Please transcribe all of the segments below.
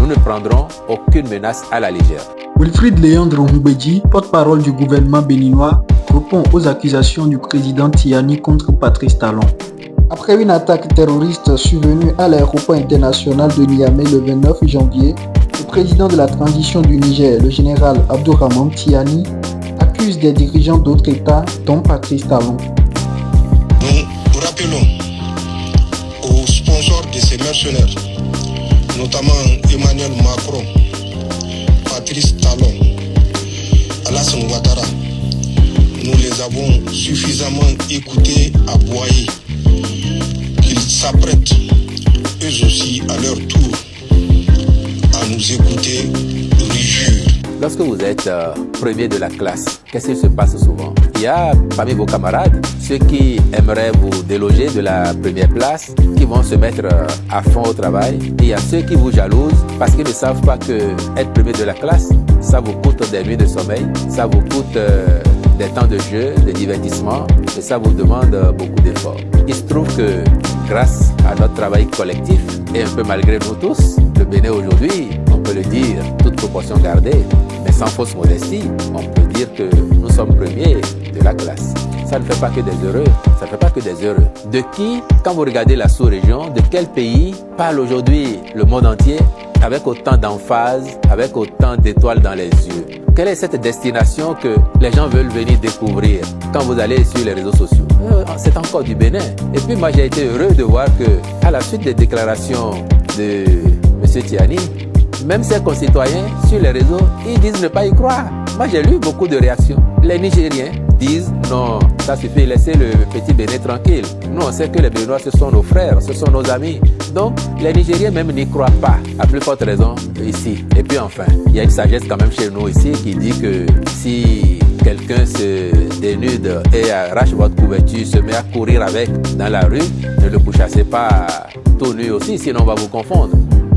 nous ne prendrons aucune menace à la légère. Wilfried Léandre Ngoumbedji, porte-parole du gouvernement béninois, répond aux accusations du président Tiani contre Patrice Talon. Après une attaque terroriste survenue à l'aéroport international de Niamey le 29 janvier, le président de la transition du Niger, le général Abdourahmane Tiani, accuse des dirigeants d'autres États, dont Patrice Talon. Nous rappelons aux sponsors de ces mercenaires, notamment Emmanuel Macron, Patrice Talon, Alassane Ouattara, nous les avons suffisamment écoutés, aboyés, qu'ils s'apprêtent, eux aussi, à leur tour, à nous écouter rugir. Lorsque vous êtes premier de la classe, qu'est-ce qui se passe souvent? Il y a parmi vos camarades ceux qui aimeraient vous déloger de la première place, qui vont se mettre à fond au travail. Et il y a ceux qui vous jalousent parce qu'ils ne savent pas que être premier de la classe, ça vous coûte des nuits de sommeil, ça vous coûte des temps de jeu, de divertissement, et ça vous demande beaucoup d'efforts. Il se trouve que grâce à notre travail collectif, et un peu malgré nous tous, le Bénin aujourd'hui, on peut le dire, toute proportion gardée, mais sans fausse modestie, on peut dire que nous sommes premiers de la classe. Ça ne fait pas que des heureux, ça ne fait pas que des heureux. De qui, quand vous regardez la sous-région, de quel pays parle aujourd'hui le monde entier avec autant d'emphase, avec autant d'étoiles dans les yeux? Quelle est cette destination que les gens veulent venir découvrir quand vous allez sur les réseaux sociaux? C'est encore du Bénin. Et puis moi j'ai été heureux de voir que à la suite des déclarations de M. Tiani, même ses concitoyens sur les réseaux, ils disent ne pas y croire. Moi j'ai lu beaucoup de réactions. Les Nigériens disent non, ça suffit, laissez le petit Bénin tranquille. Nous on sait que les Béninois ce sont nos frères, ce sont nos amis. Donc les Nigériens même n'y croient pas, à plus forte raison ici. Et puis enfin, il y a une sagesse quand même chez nous ici qui dit que si quelqu'un se dénude et arrache votre couverture, se met à courir avec dans la rue, ne le pourchassez pas tout nu aussi, sinon on va vous confondre.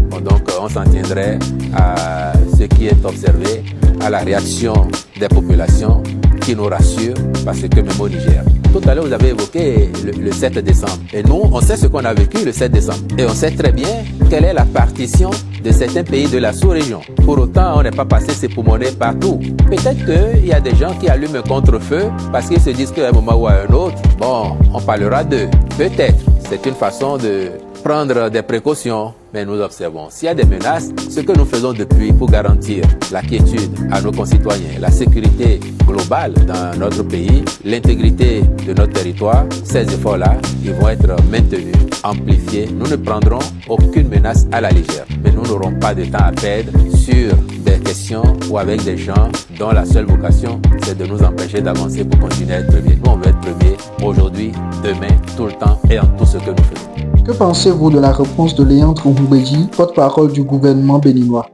Bon, donc on s'en tiendrait à ce qui est observé, à la réaction des populations qui nous rassure parce que même au Niger. Tout à l'heure, vous avez évoqué le 7 décembre. Et nous, on sait ce qu'on a vécu le 7 décembre. Et on sait très bien quelle est la partition de certains pays de la sous-région. Pour autant, on n'est pas passé s'époumoner partout. Peut-être qu'il y a des gens qui allument un contre-feu parce qu'ils se disent qu'à un moment ou à un autre, bon, on parlera d'eux. Peut-être. C'est une façon de prendre des précautions, mais nous observons. S'il y a des menaces, ce que nous faisons depuis pour garantir la quiétude à nos concitoyens, la sécurité globale dans notre pays, l'intégrité de notre territoire, ces efforts-là, ils vont être maintenus, amplifiés. Nous ne prendrons aucune menace à la légère, mais nous n'aurons pas de temps à perdre sur des questions ou avec des gens dont la seule vocation, c'est de nous empêcher d'avancer pour continuer à être premiers. Nous, on veut être premiers aujourd'hui, demain, tout le temps et en tout ce que nous faisons. Que pensez-vous de la réponse de Léandre Ngoumbedji, porte-parole du gouvernement béninois?